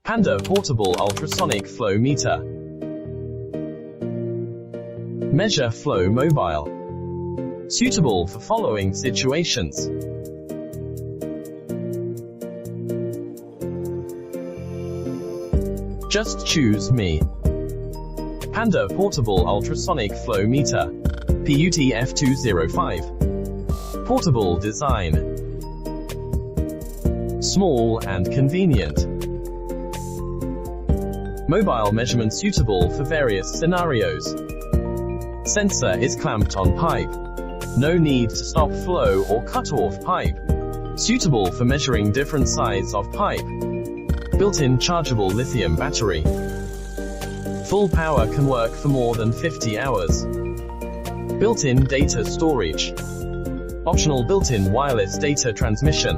Panda Portable Ultrasonic Flow Meter. Measure flow mobile. Suitable for following situations. Just choose me. Panda Portable Ultrasonic Flow Meter. PUT-F205. Portable design. Small and convenient. Mobile measurement suitable for various scenarios. Sensor is clamped on pipe. No need to stop flow or cut off pipe. Suitable for measuring different size of pipe. Built-in chargeable lithium battery. Full power can work for more than 50 hours. Built-in data storage. Optional built-in wireless data transmission.